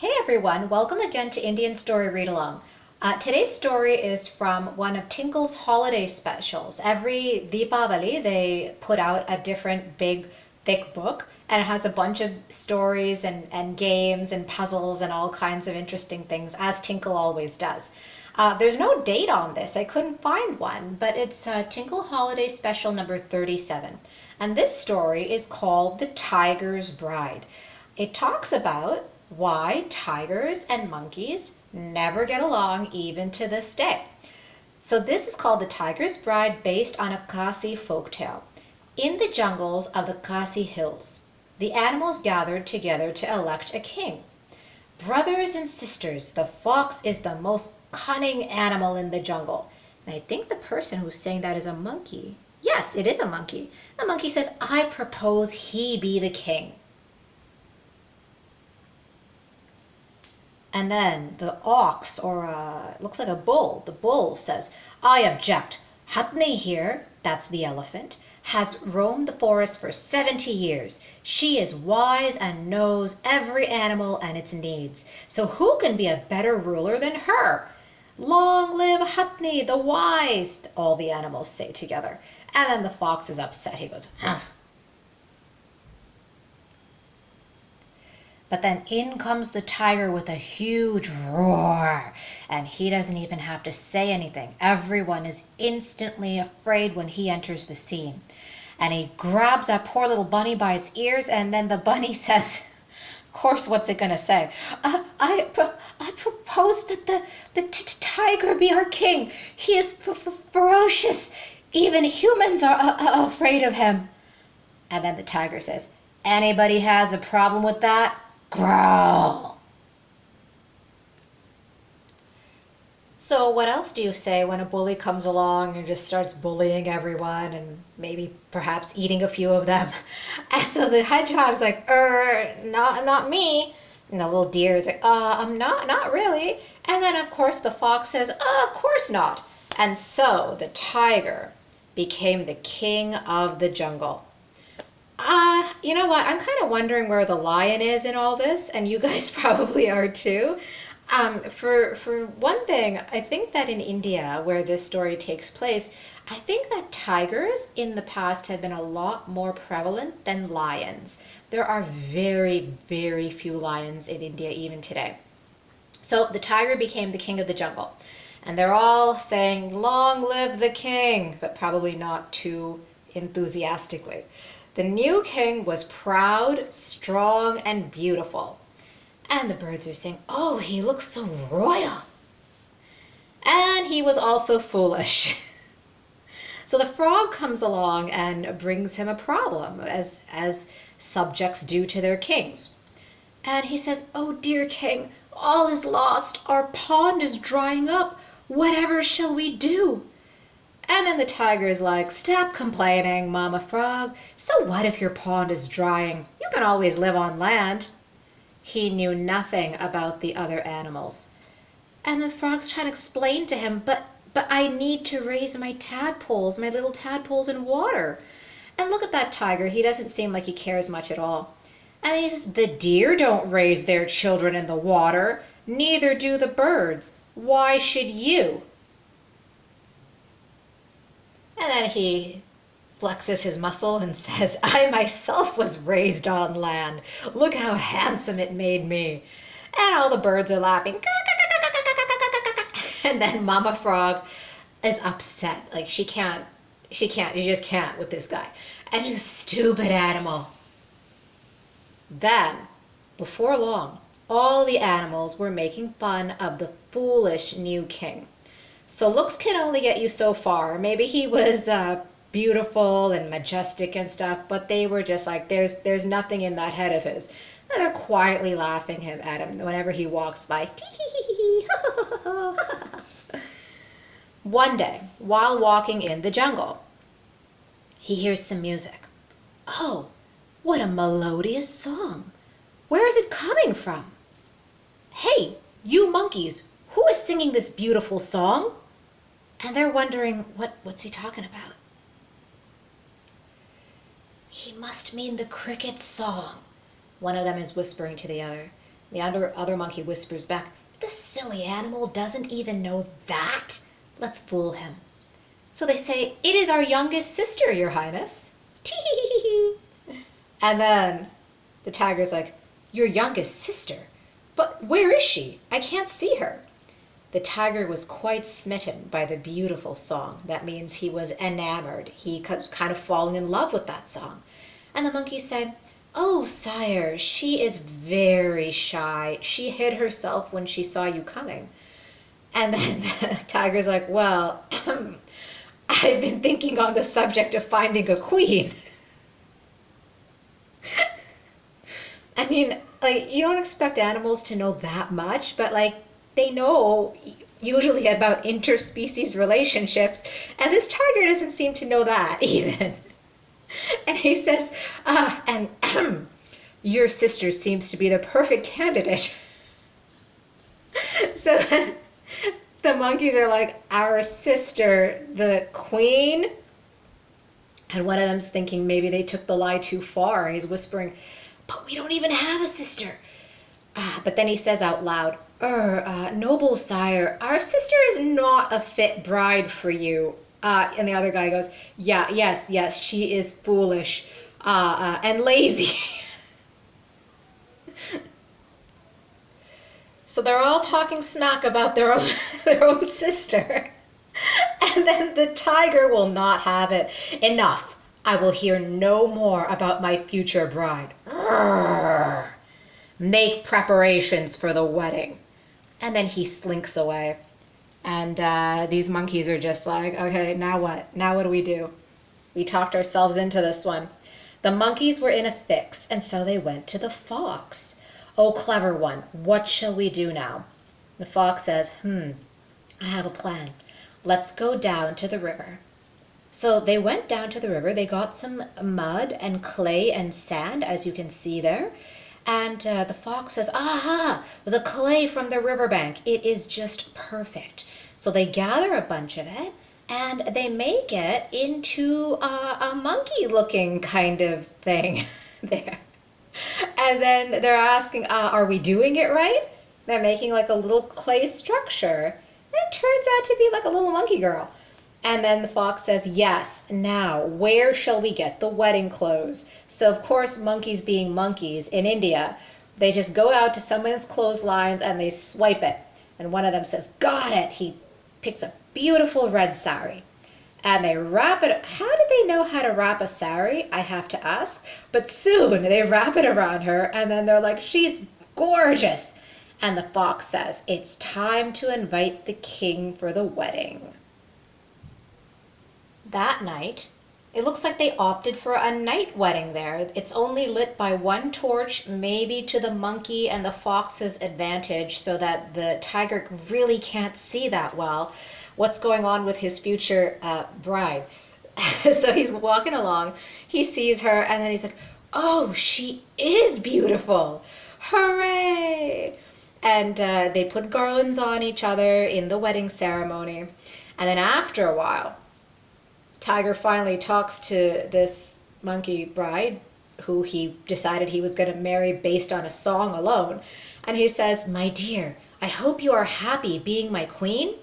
Hey everyone, welcome again to Indian Story Read Along. Today's story is from one of Tinkle's holiday specials. Every Deepavali they put out a different big thick book and it has a bunch of stories and games and puzzles and all kinds of interesting things, as Tinkle always does. There's no date on this, I couldn't find one, but it's Tinkle Holiday Special number 37. And this story is called The Tiger's Bride. It talks about why tigers and monkeys never get along even to this day. So this is called The Tiger's Bride, based on a Khasi folktale. In the jungles of the Khasi hills, the animals gathered together to elect a king. Brothers and sisters, the fox is the most cunning animal in the jungle. And I think the person who's saying that is a monkey. Yes, it is a monkey. The monkey says, I propose he be the king. And then the ox, or it looks like a bull, the bull says, I object. Hatni here, that's the elephant, has roamed the forest for 70 years. She is wise and knows every animal and its needs. So who can be a better ruler than her? Long live Hatni, the wise, all the animals say together. And then the fox is upset. He goes, huh. But then in comes the tiger with a huge roar, and he doesn't even have to say anything. Everyone is instantly afraid when he enters the scene. And he grabs that poor little bunny by its ears, and then the bunny says, of course, what's it going to say? I propose that the tiger be our king. He is ferocious. Even humans are afraid of him. And then the tiger says, anybody has a problem with that? Growl. So what else do you say when a bully comes along and just starts bullying everyone and maybe perhaps eating a few of them? And so the hedgehog's like, not me. And the little deer is like, not really. And then of course the fox says, of course not. And so the tiger became the king of the jungle. You know what? I'm kind of wondering where the lion is in all this, and you guys probably are too. For one thing, I think that in India, where this story takes place, I think that tigers in the past have been a lot more prevalent than lions. There are very, very few lions in India even today. So the tiger became the king of the jungle. And they're all saying, long live the king, but probably not too enthusiastically. The new king was proud, strong, and beautiful. And the birds are saying, oh, he looks so royal. And he was also foolish. So the frog comes along and brings him a problem, as subjects do to their kings. And he says, oh, dear king, all is lost. Our pond is drying up. Whatever shall we do? And then the tiger is like, stop complaining, Mama Frog. So what if your pond is drying? You can always live on land. He knew nothing about the other animals. And the frog's trying to explain to him, but I need to raise my tadpoles, my little tadpoles in water. And look at that tiger. He doesn't seem like he cares much at all. And he says, the deer don't raise their children in the water. Neither do the birds. Why should you? And then he flexes his muscle and says, I myself was raised on land. Look how handsome it made me. And all the birds are laughing. And then Mama Frog is upset. Like you just can't with this guy. And just stupid animal. Then, before long, all the animals were making fun of the foolish new king. So looks can only get you so far. Maybe he was beautiful and majestic and stuff, but they were just like, there's nothing in that head of his. And they're quietly laughing at him whenever he walks by. One day, while walking in the jungle, he hears some music. Oh, what a melodious song. Where is it coming from? Hey, you monkeys, who is singing this beautiful song? And they're wondering, what's he talking about? He must mean the cricket song. One of them is whispering to the other. The other monkey whispers back, the silly animal doesn't even know that. Let's fool him. So they say, it is our youngest sister, Your Highness. Tee. And then the tiger's like, your youngest sister? But where is she? I can't see her. The tiger was quite smitten by the beautiful song. That means he was enamored. He was kind of falling in love with that song. And the monkeys say, oh, sire, she is very shy. She hid herself when she saw you coming. And then the tiger's like, well, I've been thinking on the subject of finding a queen. I mean, like, you don't expect animals to know that much, but like, they know usually about interspecies relationships, and this tiger doesn't seem to know that even. And he says, your sister seems to be the perfect candidate. So then the monkeys are like, our sister, the queen? And one of them's thinking maybe they took the lie too far, and he's whispering, but we don't even have a sister. But then he says out loud, noble sire, our sister is not a fit bride for you. And the other guy goes, yes, she is foolish and lazy. So they're all talking smack about their own sister. And then the tiger will not have it. Enough. I will hear no more about my future bride. Urgh. Make preparations for the wedding. And then he slinks away. And these monkeys are just like, okay, now what? Now what do we do? We talked ourselves into this one. The monkeys were in a fix, and so they went to the fox. Oh, clever one, what shall we do now? The fox says, I have a plan. Let's go down to the river. So they went down to the river. They got some mud and clay and sand, as you can see there. And the fox says, aha, the clay from the riverbank. It is just perfect. So they gather a bunch of it, and they make it into a monkey-looking kind of thing there. And then they're asking, are we doing it right? They're making like a little clay structure. And it turns out to be like a little monkey girl. And then the fox says, yes, now, where shall we get the wedding clothes? So, of course, monkeys being monkeys in India, they just go out to someone's clotheslines and they swipe it. And one of them says, got it. He picks a beautiful red sari. And they wrap it. How did they know how to wrap a sari? I have to ask. But soon they wrap it around her, and then they're like, she's gorgeous. And the fox says, it's time to invite the king for the wedding. That night, it looks like they opted for a night wedding there. It's only lit by one torch, maybe to the monkey and the fox's advantage, so that the tiger really can't see that well what's going on with his future bride. So he's walking along, he sees her, and then he's like, oh, she is beautiful. Hooray! And they put garlands on each other in the wedding ceremony. And then after a while, Tiger finally talks to this monkey bride who he decided he was going to marry based on a song alone. And he says, my dear, I hope you are happy being my queen.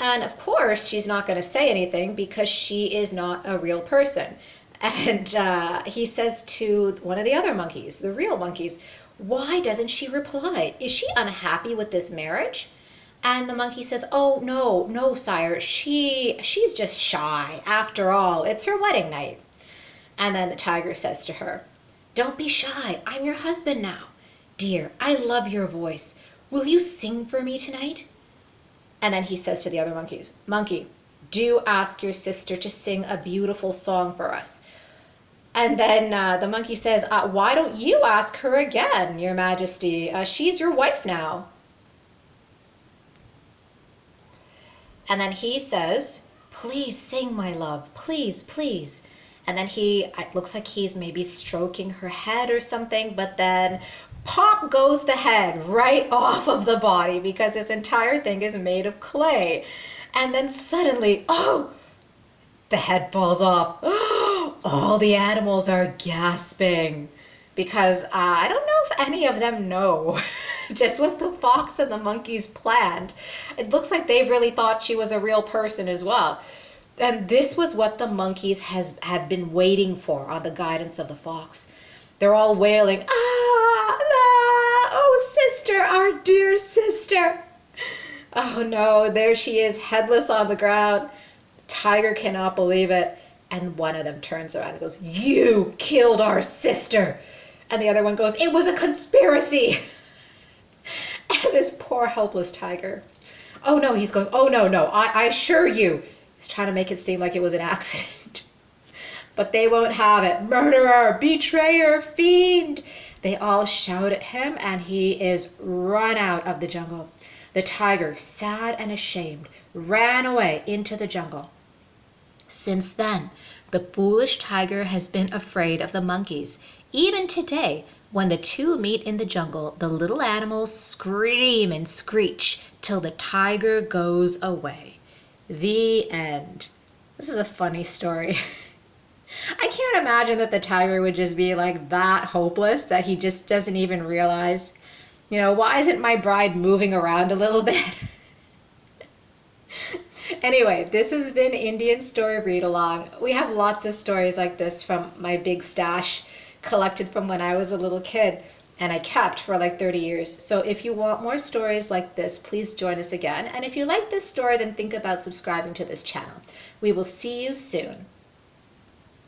And of course, she's not going to say anything because she is not a real person. And he says to one of the other monkeys, the real monkeys, why doesn't she reply? Is she unhappy with this marriage? And the monkey says, oh, no, sire, she's just shy. After all, it's her wedding night. And then the tiger says to her, don't be shy. I'm your husband now. Dear, I love your voice. Will you sing for me tonight? And then he says to the other monkeys, monkey, do ask your sister to sing a beautiful song for us. And then the monkey says, why don't you ask her again, your majesty? She's your wife now. And then he says, please sing, my love, please, please. And then it looks like he's maybe stroking her head or something, but then pop goes the head right off of the body because his entire thing is made of clay. And then suddenly, the head falls off. All the animals are gasping because I don't know if any of them know just what the fox and the monkeys planned. It looks like they really thought she was a real person as well. And this was what the monkeys had been waiting for on the guidance of the fox. They're all wailing, ah, ah, oh sister, our dear sister. Oh no, there she is, headless on the ground. The tiger cannot believe it. And one of them turns around and goes, you killed our sister. And the other one goes, it was a conspiracy. And this poor helpless tiger. Oh no, he's going, oh no, I assure you. He's trying to make it seem like it was an accident. But they won't have it. Murderer, betrayer, fiend. They all shout at him and he is run out of the jungle. The tiger, sad and ashamed, ran away into the jungle. Since then, the foolish tiger has been afraid of the monkeys. Even today, when the two meet in the jungle, the little animals scream and screech till the tiger goes away. The end. This is a funny story. I can't imagine that the tiger would just be like that hopeless that he just doesn't even realize, why isn't my bride moving around a little bit? Anyway, this has been Indian Story Read Along. We have lots of stories like this from my big stash collected from when I was a little kid, and I kept for like 30 years. So if you want more stories like this, please join us again. And if you like this story, then think about subscribing to this channel. We will see you soon.